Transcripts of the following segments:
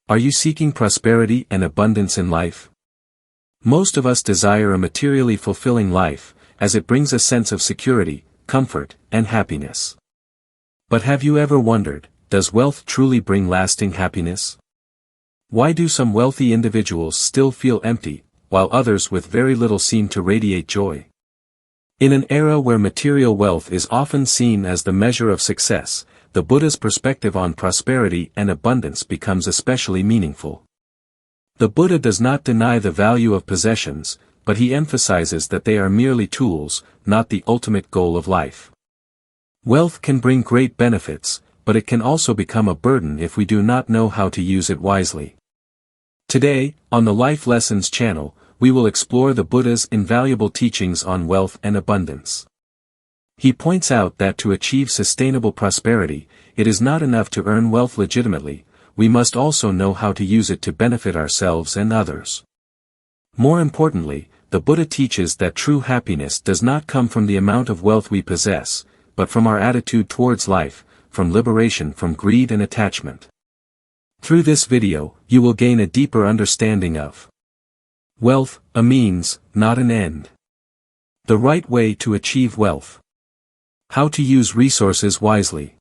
Are you seeking prosperity and abundance in life? Most of us desire a materially fulfilling life, as it brings a sense of security, comfort, and happiness. But have you ever wondered, does wealth truly bring lasting happiness? Why do some wealthy individuals still feel empty, while others with very little seem to radiate joy? In an era where material wealth is often seen as the measure of success, the Buddha's perspective on prosperity and abundance becomes especially meaningful. The Buddha does not deny the value of possessions, but he emphasizes that they are merely tools, not the ultimate goal of life. Wealth can bring great benefits, but it can also become a burden if we do not know how to use it wisely. Today, on the Life Lessons channel, we will explore the Buddha's invaluable teachings on wealth and abundance. He points out that to achieve sustainable prosperity, it is not enough to earn wealth legitimately, we must also know how to use it to benefit ourselves and others. More importantly, the Buddha teaches that true happiness does not come from the amount of wealth we possess, but from our attitude towards life, from liberation from greed and attachment. Through this video, you will gain a deeper understanding of wealth, a means, not an end. The right way to achieve wealth. How to use resources wisely.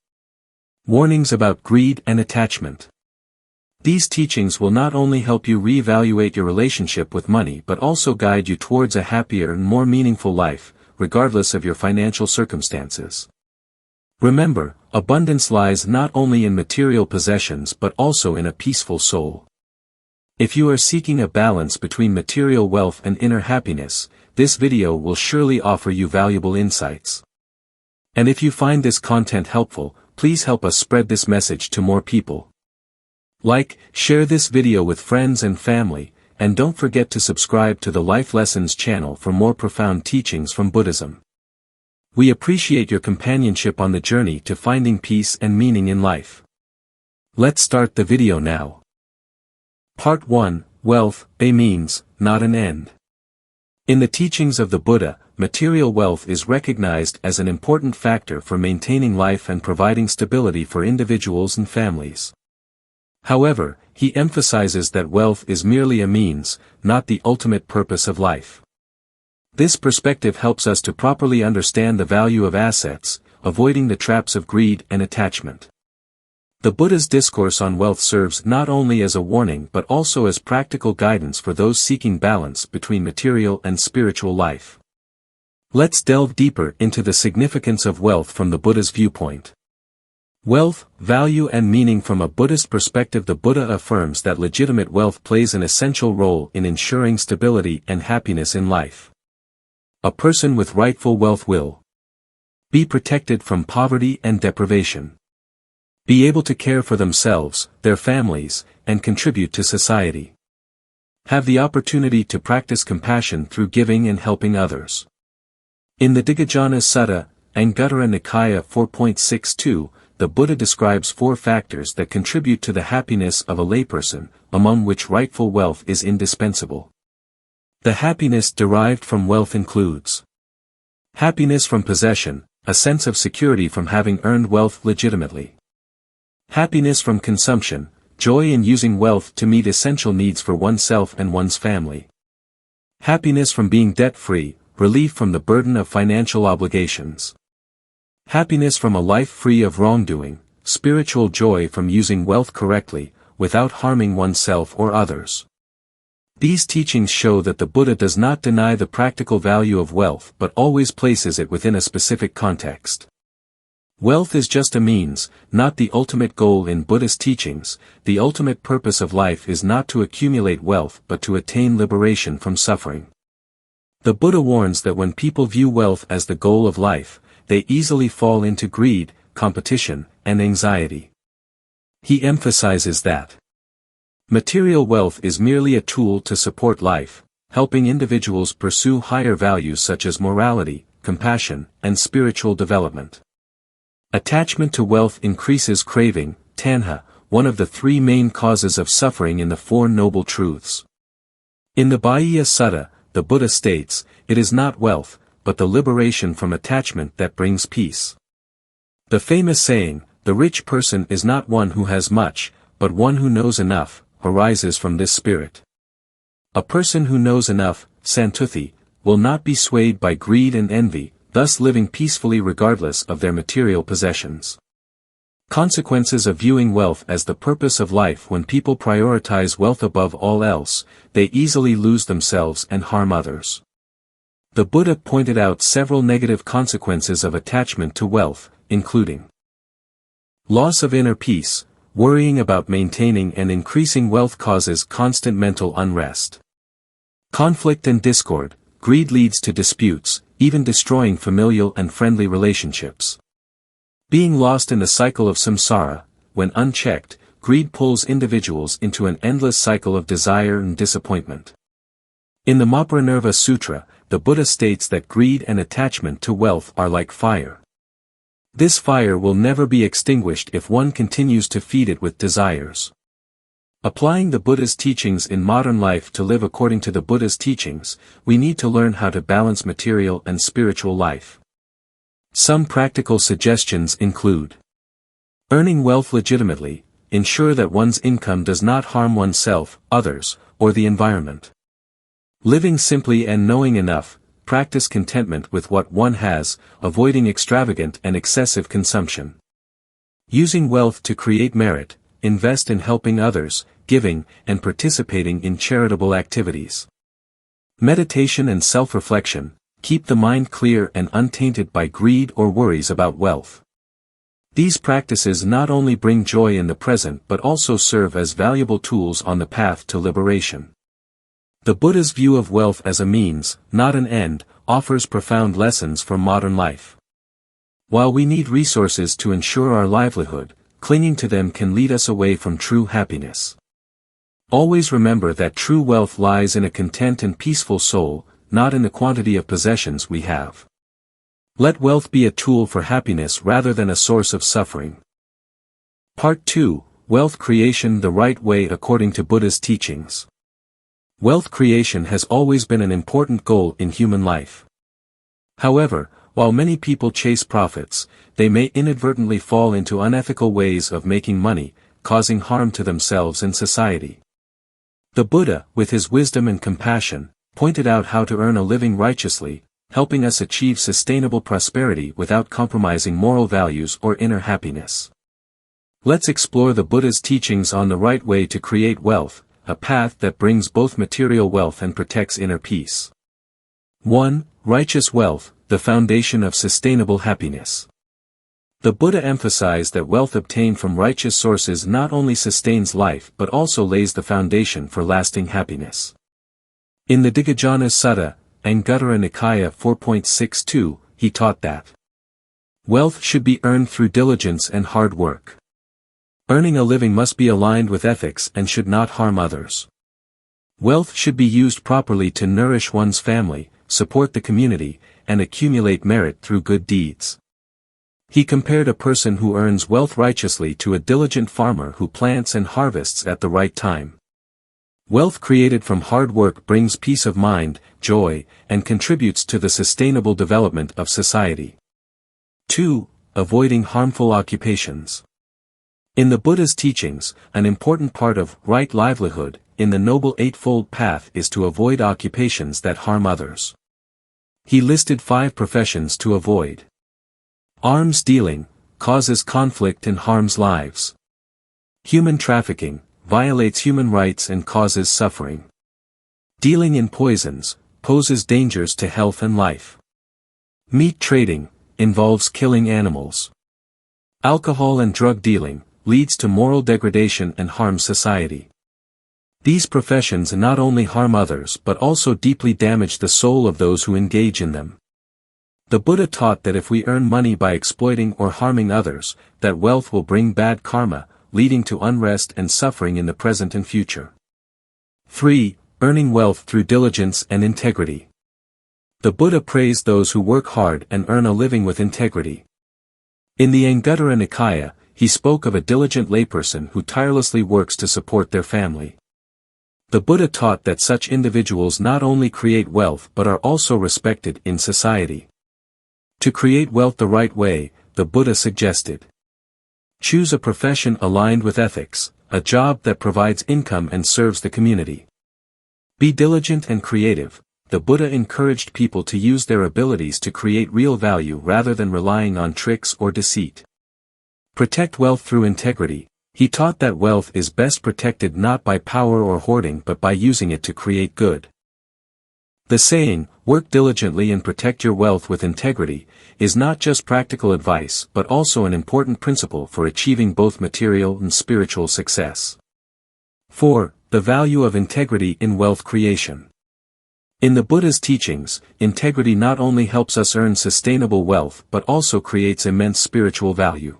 Warnings about greed and attachment. These teachings will not only help you reevaluate your relationship with money but also guide you towards a happier and more meaningful life, regardless of your financial circumstances. Remember, abundance lies not only in material possessions but also in a peaceful soul. If you are seeking a balance between material wealth and inner happiness, this video will surely offer you valuable insights. And if you find this content helpful, please help us spread this message to more people. Like, share this video with friends and family, and don't forget to subscribe to the Life Lessons channel for more profound teachings from Buddhism. We appreciate your companionship on the journey to finding peace and meaning in life. Let's start the video now. Part 1, Wealth, a means, not an end. In the teachings of the Buddha, material wealth is recognized as an important factor for maintaining life and providing stability for individuals and families. However, he emphasizes that wealth is merely a means, not the ultimate purpose of life. This perspective helps us to properly understand the value of assets, avoiding the traps of greed and attachment. The Buddha's discourse on wealth serves not only as a warning but also as practical guidance for those seeking balance between material and spiritual life. Let's delve deeper into the significance of wealth from the Buddha's viewpoint. Wealth, value and meaning. From a Buddhist perspective, the Buddha affirms that legitimate wealth plays an essential role in ensuring stability and happiness in life. A person with rightful wealth will be protected from poverty and deprivation, be able to care for themselves, their families, and contribute to society, have the opportunity to practice compassion through giving and helping others. In the Digajana Sutta, Anguttara Nikaya 4.62, the Buddha describes 4 factors that contribute to the happiness of a layperson, among which rightful wealth is indispensable. The happiness derived from wealth includes happiness from possession, a sense of security from having earned wealth legitimately. Happiness from consumption, joy in using wealth to meet essential needs for oneself and one's family. Happiness from being debt-free, relief from the burden of financial obligations. Happiness from a life free of wrongdoing, spiritual joy from using wealth correctly, without harming oneself or others. These teachings show that the Buddha does not deny the practical value of wealth but always places it within a specific context. Wealth is just a means, not the ultimate goal. In Buddhist teachings, the ultimate purpose of life is not to accumulate wealth but to attain liberation from suffering. The Buddha warns that when people view wealth as the goal of life, they easily fall into greed, competition, and anxiety. He emphasizes that material wealth is merely a tool to support life, helping individuals pursue higher values such as morality, compassion, and spiritual development. Attachment to wealth increases craving, tanha, one of the 3 main causes of suffering in the 4 Noble Truths. In the Bhāya Sutta, the Buddha states, "It is not wealth, but the liberation from attachment that brings peace." The famous saying, "The rich person is not one who has much, but one who knows enough," arises from this spirit. A person who knows enough, santuthi, will not be swayed by greed and envy, thus living peacefully regardless of their material possessions. Consequences of viewing wealth as the purpose of life. When people prioritize wealth above all else, they easily lose themselves and harm others. The Buddha pointed out several negative consequences of attachment to wealth, including loss of inner peace. Worrying about maintaining and increasing wealth causes constant mental unrest. Conflict and discord. Greed leads to disputes, even destroying familial and friendly relationships. Being lost in the cycle of samsara. When unchecked, greed pulls individuals into an endless cycle of desire and disappointment. In the Mahaparinirva Sutra, the Buddha states that greed and attachment to wealth are like fire. This fire will never be extinguished if one continues to feed it with desires. Applying the Buddha's teachings in modern life. To live according to the Buddha's teachings, we need to learn how to balance material and spiritual life. Some practical suggestions include earning wealth legitimately. Ensure that one's income does not harm oneself, others, or the environment. Living simply and knowing enough. Practice contentment with what one has, avoiding extravagant and excessive consumption. Using wealth to create merit. Invest in helping others, giving, and participating in charitable activities. Meditation and self-reflection. Keep the mind clear and untainted by greed or worries about wealth. These practices not only bring joy in the present but also serve as valuable tools on the path to liberation. The Buddha's view of wealth as a means, not an end, offers profound lessons for modern life. While we need resources to ensure our livelihood, clinging to them can lead us away from true happiness. Always remember that true wealth lies in a content and peaceful soul, not in the quantity of possessions we have. Let wealth be a tool for happiness rather than a source of suffering. Part 2. Wealth creation the right way according to Buddha's teachings. Wealth creation has always been an important goal in human life. However, while many people chase profits, they may inadvertently fall into unethical ways of making money, causing harm to themselves and society. The Buddha, with his wisdom and compassion, pointed out how to earn a living righteously, helping us achieve sustainable prosperity without compromising moral values or inner happiness. Let's explore the Buddha's teachings on the right way to create wealth, a path that brings both material wealth and protects inner peace. 1. Righteous wealth, the foundation of sustainable happiness. The Buddha emphasized that wealth obtained from righteous sources not only sustains life but also lays the foundation for lasting happiness. In the Digajana Sutta, Anguttara Nikaya 4.62, he taught that wealth should be earned through diligence and hard work. Earning a living must be aligned with ethics and should not harm others. Wealth should be used properly to nourish one's family, support the community, and accumulate merit through good deeds. He compared a person who earns wealth righteously to a diligent farmer who plants and harvests at the right time. Wealth created from hard work brings peace of mind, joy, and contributes to the sustainable development of society. 2. Avoiding harmful occupations. In the Buddha's teachings, an important part of right livelihood in the Noble Eightfold Path is to avoid occupations that harm others. He listed 5 professions to avoid. Arms dealing causes conflict and harms lives. Human trafficking violates human rights and causes suffering. Dealing in poisons poses dangers to health and life. Meat trading involves killing animals. Alcohol and drug dealing leads to moral degradation and harms society. These professions not only harm others but also deeply damage the soul of those who engage in them. The Buddha taught that if we earn money by exploiting or harming others, that wealth will bring bad karma, leading to unrest and suffering in the present and future. 3. Earning wealth through diligence and integrity. The Buddha praised those who work hard and earn a living with integrity. In the Anguttara Nikaya, he spoke of a diligent layperson who tirelessly works to support their family. The Buddha taught that such individuals not only create wealth but are also respected in society. To create wealth the right way, the Buddha suggested: choose a profession aligned with ethics, a job that provides income and serves the community. Be diligent and creative. The Buddha encouraged people to use their abilities to create real value rather than relying on tricks or deceit. Protect wealth through integrity. He taught that wealth is best protected not by power or hoarding but by using it to create good. The saying, "Work diligently and protect your wealth with integrity," is not just practical advice but also an important principle for achieving both material and spiritual success. 4. The value of integrity in wealth creation. In the Buddha's teachings, integrity not only helps us earn sustainable wealth but also creates immense spiritual value.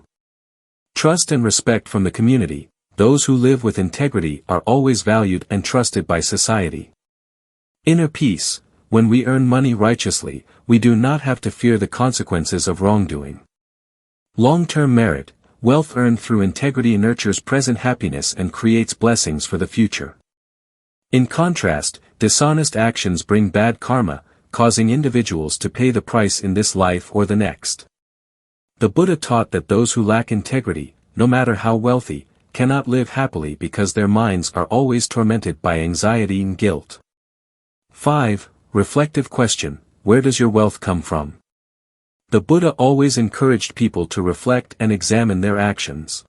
Trust and respect from the community. Those who live with integrity are always valued and trusted by society. Inner peace. When we earn money righteously, we do not have to fear the consequences of wrongdoing. Long-term merit. Wealth earned through integrity nurtures present happiness and creates blessings for the future. In contrast, dishonest actions bring bad karma, causing individuals to pay the price in this life or the next. The Buddha taught that those who lack integrity, no matter how wealthy, cannot live happily because their minds are always tormented by anxiety and guilt. 5. Reflective question: where does your wealth come from? The Buddha always encouraged people to reflect and examine their actions.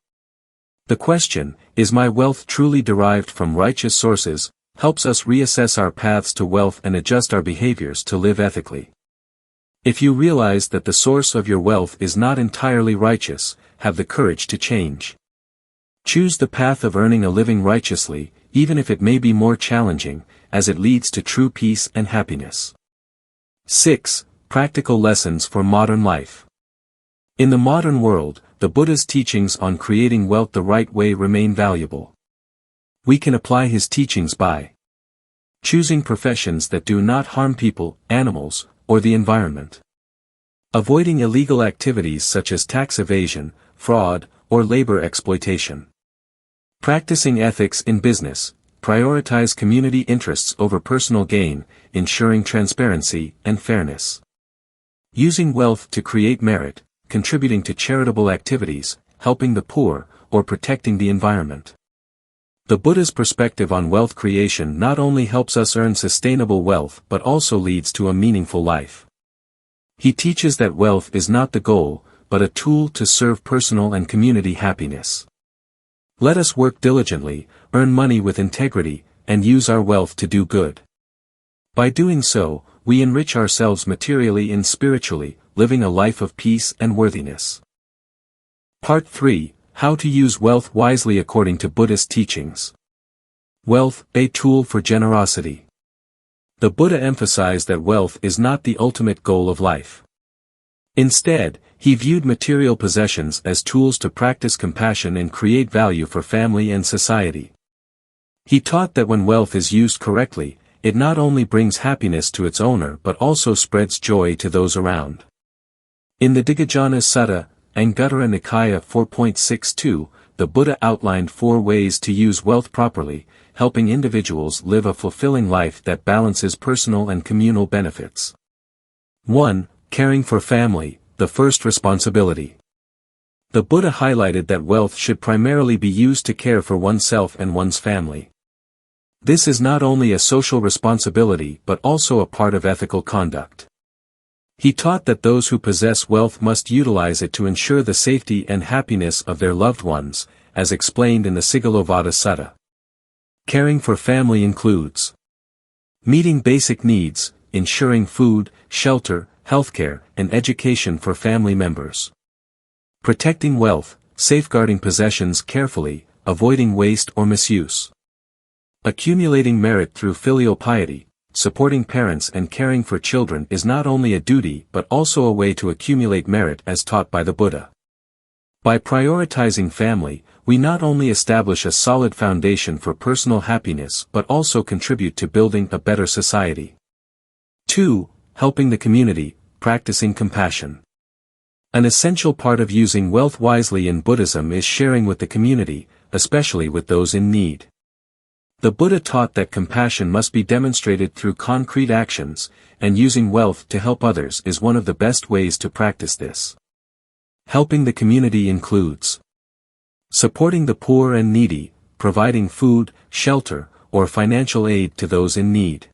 The question, "Is my wealth truly derived from righteous sources?" helps us reassess our paths to wealth and adjust our behaviors to live ethically. If you realize that the source of your wealth is not entirely righteous, have the courage to change. Choose the path of earning a living righteously, even if it may be more challenging, as it leads to true peace and happiness. 6. Practical lessons for modern life. In the modern world, the Buddha's teachings on creating wealth the right way remain valuable. We can apply his teachings by choosing professions that do not harm people, animals, or the environment. Avoiding illegal activities such as tax evasion, fraud, or labor exploitation. Practicing ethics in business. Prioritize community interests over personal gain, ensuring transparency and fairness. Using wealth to create merit, contributing to charitable activities, helping the poor, or protecting the environment. The Buddha's perspective on wealth creation not only helps us earn sustainable wealth but also leads to a meaningful life. He teaches that wealth is not the goal, but a tool to serve personal and community happiness. Let us work diligently, earn money with integrity, and use our wealth to do good. By doing so, we enrich ourselves materially and spiritually, living a life of peace and worthiness. Part 3. How to use wealth wisely according to Buddhist teachings. Wealth, a tool for generosity. The Buddha emphasized that wealth is not the ultimate goal of life. Instead, he viewed material possessions as tools to practice compassion and create value for family and society. He taught that when wealth is used correctly, it not only brings happiness to its owner but also spreads joy to those around. In the Digajana Sutta, Anguttara Nikaya 4.62, the Buddha outlined 4 ways to use wealth properly, helping individuals live a fulfilling life that balances personal and communal benefits. 1. Caring for family, the first responsibility. The Buddha highlighted that wealth should primarily be used to care for oneself and one's family. This is not only a social responsibility but also a part of ethical conduct. He taught that those who possess wealth must utilize it to ensure the safety and happiness of their loved ones, as explained in the Sigalovada Sutta. Caring for family includes meeting basic needs, ensuring food, shelter, healthcare, and education for family members. Protecting wealth, safeguarding possessions carefully, avoiding waste or misuse. Accumulating merit through filial piety. Supporting parents and caring for children is not only a duty but also a way to accumulate merit as taught by the Buddha. By prioritizing family, we not only establish a solid foundation for personal happiness but also contribute to building a better society. 2. Helping the community, practicing compassion. An essential part of using wealth wisely in Buddhism is sharing with the community, especially with those in need. The Buddha taught that compassion must be demonstrated through concrete actions, and using wealth to help others is one of the best ways to practice this. Helping the community includes supporting the poor and needy. providing food, shelter, or financial aid to those in need.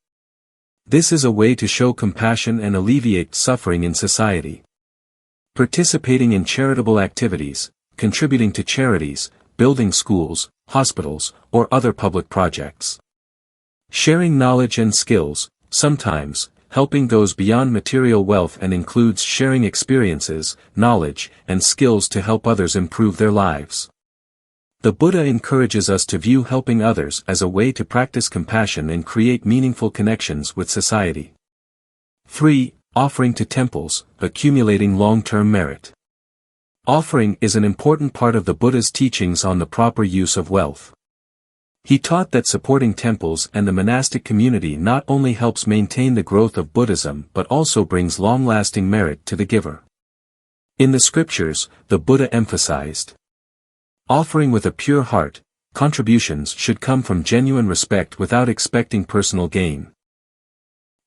This is a way to show compassion and alleviate suffering in society. Participating in charitable activities, contributing to charities, building schools, hospitals, or other public projects. Sharing knowledge and skills, sometimes, helping those beyond material wealth and includes sharing experiences, knowledge, and skills to help others improve their lives. The Buddha encourages us to view helping others as a way to practice compassion and create meaningful connections with society. 3. Offering to temples, accumulating long-term merit. Offering is an important part of the Buddha's teachings on the proper use of wealth. He taught that supporting temples and the monastic community not only helps maintain the growth of Buddhism but also brings long-lasting merit to the giver. In the scriptures, the Buddha emphasized, offering with a pure heart, contributions should come from genuine respect without expecting personal gain.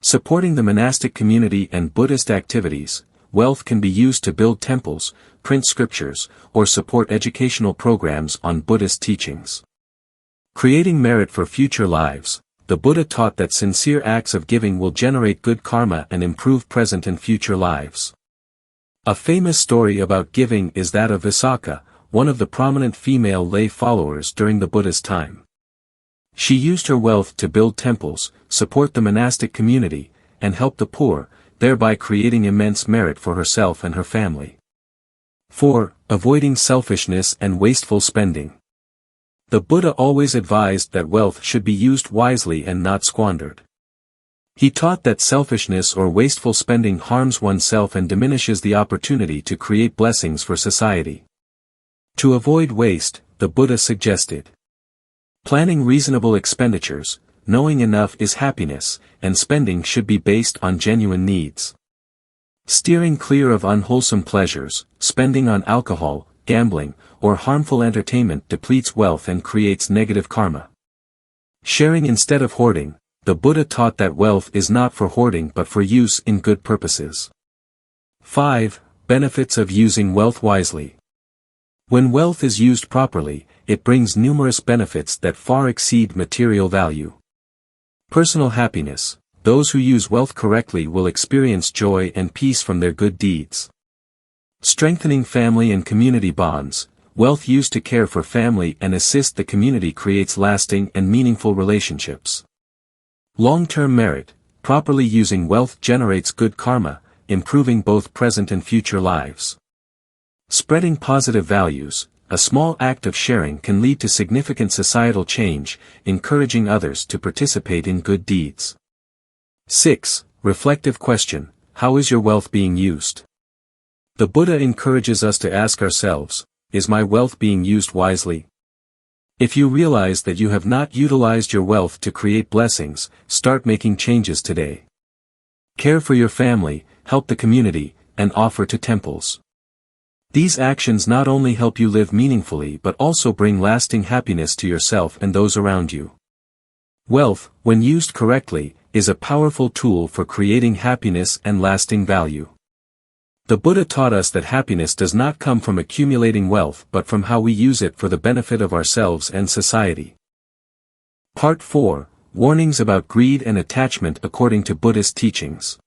Supporting the monastic community and Buddhist activities, wealth can be used to build temples, print scriptures, or support educational programs on Buddhist teachings. Creating merit for future lives, the Buddha taught that sincere acts of giving will generate good karma and improve present and future lives. A famous story about giving is that of Visakha, one of the prominent female lay followers during the Buddha's time. She used her wealth to build temples, support the monastic community, and help the poor, thereby creating immense merit for herself and her family. 4. Avoiding selfishness and wasteful spending. The Buddha always advised that wealth should be used wisely and not squandered. He taught that selfishness or wasteful spending harms oneself and diminishes the opportunity to create blessings for society. To avoid waste, the Buddha suggested planning reasonable expenditures, knowing enough is happiness, and spending should be based on genuine needs. Steering clear of unwholesome pleasures, spending on alcohol, gambling, or harmful entertainment depletes wealth and creates negative karma. Sharing instead of hoarding, the Buddha taught that wealth is not for hoarding but for use in good purposes. 5. Benefits of using wealth wisely. When wealth is used properly, it brings numerous benefits that far exceed material value. Personal happiness. Those who use wealth correctly will experience joy and peace from their good deeds. Strengthening family and community bonds. Wealth used to care for family and assist the community creates lasting and meaningful relationships. Long-term merit. Properly using wealth generates good karma, improving both present and future lives. Spreading positive values. A small act of sharing can lead to significant societal change, encouraging others to participate in good deeds. 6. Reflective question. How is your wealth being used? The Buddha encourages us to ask ourselves, is my wealth being used wisely? If you realize that you have not utilized your wealth to create blessings, start making changes today. Care for your family, help the community, and offer to temples. These actions not only help you live meaningfully but also bring lasting happiness to yourself and those around you. Wealth, when used correctly, is a powerful tool for creating happiness and lasting value. The Buddha taught us that happiness does not come from accumulating wealth but from how we use it for the benefit of ourselves and society. Part 4. Warnings about greed and attachment according to Buddhist teachings.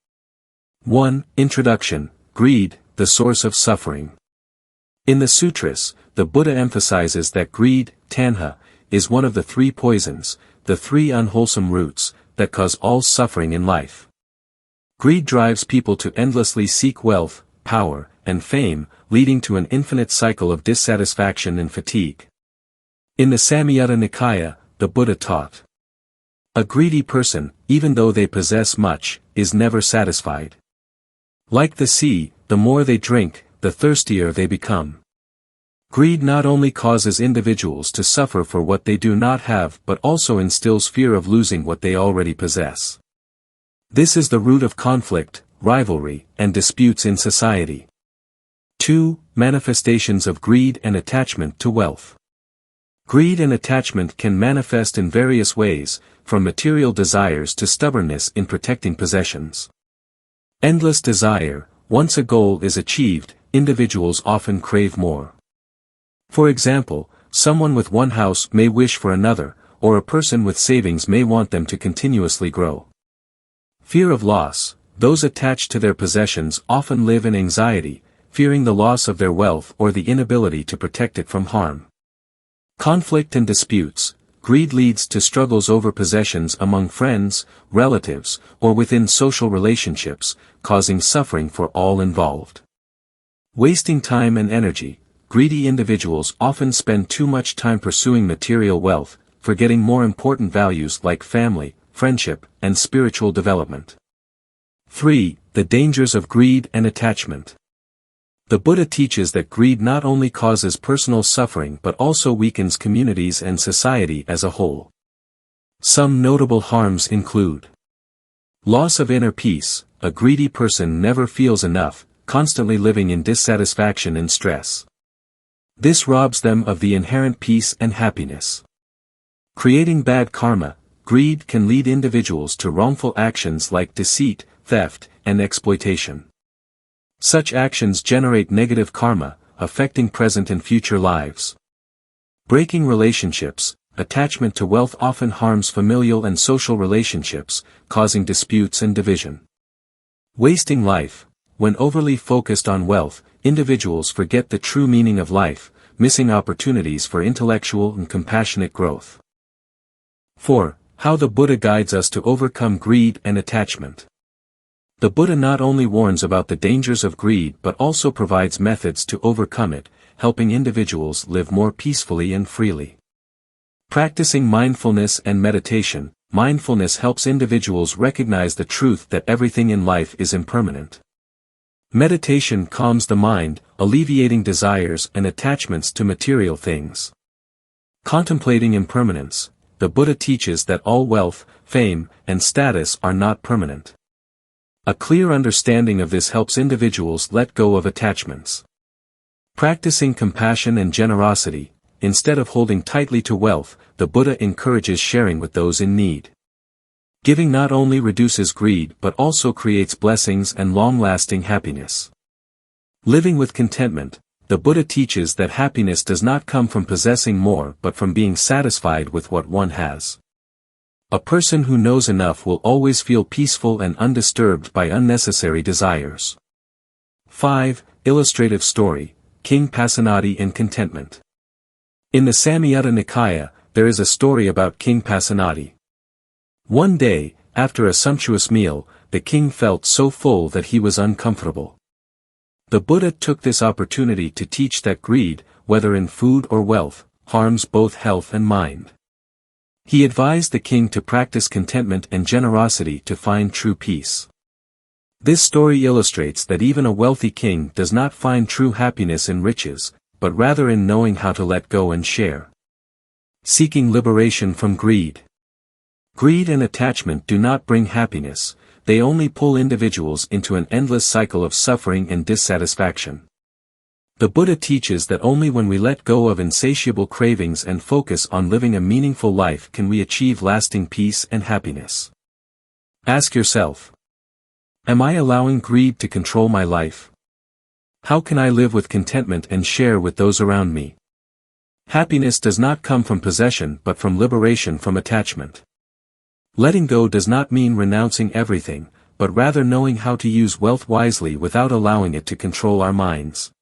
1. Introduction. Greed, the source of suffering. In the sutras, the Buddha emphasizes that greed, tanha, is one of the 3 poisons, the 3 unwholesome roots, that cause all suffering in life. Greed drives people to endlessly seek wealth, power, and fame, leading to an infinite cycle of dissatisfaction and fatigue. In the Samyutta Nikaya, the Buddha taught, a greedy person, even though they possess much, is never satisfied. Like the sea, the more they drink, the thirstier they become. Greed not only causes individuals to suffer for what they do not have but also instills fear of losing what they already possess. This is the root of conflict, rivalry, and disputes in society. 2. Manifestations of greed and attachment to wealth. Greed and attachment can manifest in various ways, from material desires to stubbornness in protecting possessions. Endless desire. Once a goal is achieved, individuals often crave more. For example, someone with one house may wish for another, or a person with savings may want them to continuously grow. Fear of loss. Those attached to their possessions often live in anxiety, fearing the loss of their wealth or the inability to protect it from harm. Conflict and disputes. Greed leads to struggles over possessions among friends, relatives, or within social relationships, causing suffering for all involved. Wasting time and energy. Greedy individuals often spend too much time pursuing material wealth, forgetting more important values like family, friendship, and spiritual development. 3. The dangers of greed and attachment. The Buddha teaches that greed not only causes personal suffering but also weakens communities and society as a whole. Some notable harms include loss of inner peace. A greedy person never feels enough, constantly living in dissatisfaction and stress. This robs them of the inherent peace and happiness. Creating bad karma. Greed can lead individuals to wrongful actions like deceit, theft, and exploitation. Such actions generate negative karma, affecting present and future lives. Breaking relationships. Attachment to wealth often harms familial and social relationships, causing disputes and division. Wasting life. When overly focused on wealth, individuals forget the true meaning of life, missing opportunities for intellectual and compassionate growth. 4. How the Buddha guides us to overcome greed and attachment. The Buddha not only warns about the dangers of greed but also provides methods to overcome it, helping individuals live more peacefully and freely. Practicing mindfulness and meditation. Mindfulness helps individuals recognize the truth that everything in life is impermanent. Meditation calms the mind, alleviating desires and attachments to material things. Contemplating impermanence. The Buddha teaches that all wealth, fame, and status are not permanent. A clear understanding of this helps individuals let go of attachments. Practicing compassion and generosity. Instead of holding tightly to wealth, the Buddha encourages sharing with those in need. Giving not only reduces greed but also creates blessings and long-lasting happiness. Living with contentment. The Buddha teaches that happiness does not come from possessing more but from being satisfied with what one has. A person who knows enough will always feel peaceful and undisturbed by unnecessary desires. 5. Illustrative story. King Pasenadi and contentment. In the Samyutta Nikaya, there is a story about King Pasenadi. One day, after a sumptuous meal, the king felt so full that he was uncomfortable. The Buddha took this opportunity to teach that greed, whether in food or wealth, harms both health and mind. He advised the king to practice contentment and generosity to find true peace. This story illustrates that even a wealthy king does not find true happiness in riches, but rather in knowing how to let go and share. Seeking liberation from greed. Greed and attachment do not bring happiness, they only pull individuals into an endless cycle of suffering and dissatisfaction. The Buddha teaches that only when we let go of insatiable cravings and focus on living a meaningful life can we achieve lasting peace and happiness. Ask yourself, am I allowing greed to control my life? How can I live with contentment and share with those around me? Happiness does not come from possession but from liberation from attachment. Letting go does not mean renouncing everything, but rather knowing how to use wealth wisely without allowing it to control our minds.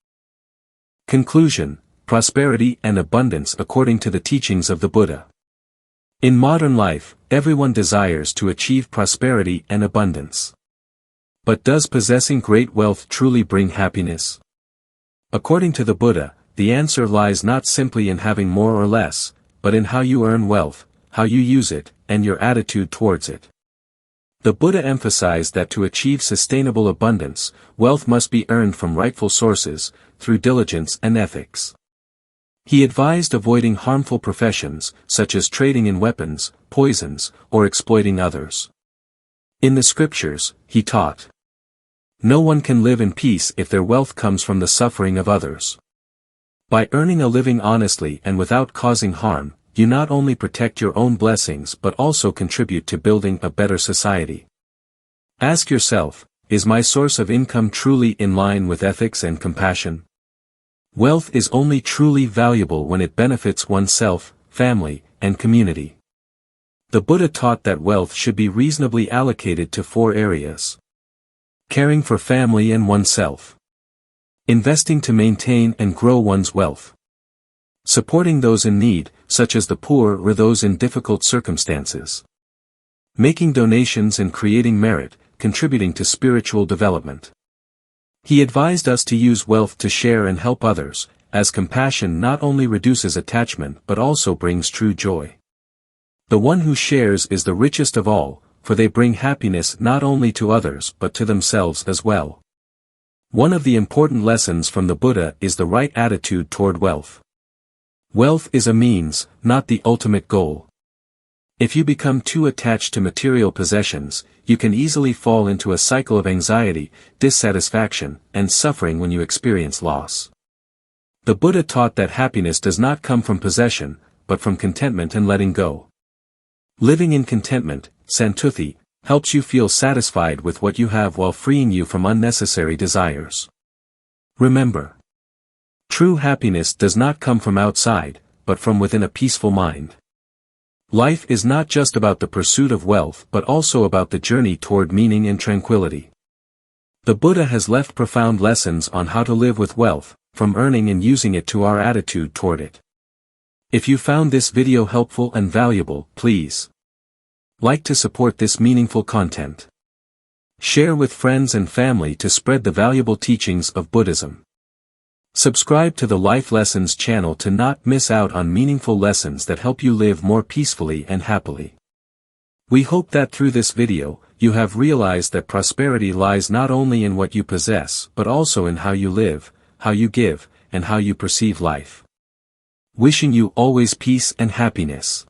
Conclusion: prosperity and abundance according to the teachings of the Buddha. In modern life, everyone desires to achieve prosperity and abundance. But does possessing great wealth truly bring happiness? According to the Buddha, the answer lies not simply in having more or less, but in how you earn wealth, how you use it, and your attitude towards it. The Buddha emphasized that to achieve sustainable abundance, wealth must be earned from rightful sources, through diligence and ethics. He advised avoiding harmful professions, such as trading in weapons, poisons, or exploiting others. In the scriptures, he taught, no one can live in peace if their wealth comes from the suffering of others. By earning a living honestly and without causing harm, you not only protect your own blessings but also contribute to building a better society. Ask yourself, is my source of income truly in line with ethics and compassion? Wealth is only truly valuable when it benefits oneself, family, and community. The Buddha taught that wealth should be reasonably allocated to 4 areas. Caring for family and oneself. Investing to maintain and grow one's wealth. Supporting those in need, such as the poor or those in difficult circumstances. Making donations and creating merit, contributing to spiritual development. He advised us to use wealth to share and help others, as compassion not only reduces attachment but also brings true joy. The one who shares is the richest of all, for they bring happiness not only to others but to themselves as well. One of the important lessons from the Buddha is the right attitude toward wealth. Wealth is a means, not the ultimate goal. If you become too attached to material possessions, you can easily fall into a cycle of anxiety, dissatisfaction, and suffering when you experience loss. The Buddha taught that happiness does not come from possession, but from contentment and letting go. Living in contentment, santuthi, helps you feel satisfied with what you have while freeing you from unnecessary desires. Remember, true happiness does not come from outside, but from within a peaceful mind. Life is not just about the pursuit of wealth but also about the journey toward meaning and tranquility. The Buddha has left profound lessons on how to live with wealth, from earning and using it to our attitude toward it. If you found this video helpful and valuable, please like to support this meaningful content. Share with friends and family to spread the valuable teachings of Buddhism. Subscribe to the Life Lessons channel to not miss out on meaningful lessons that help you live more peacefully and happily. We hope that through this video, you have realized that prosperity lies not only in what you possess but also in how you live, how you give, and how you perceive life. Wishing you always peace and happiness.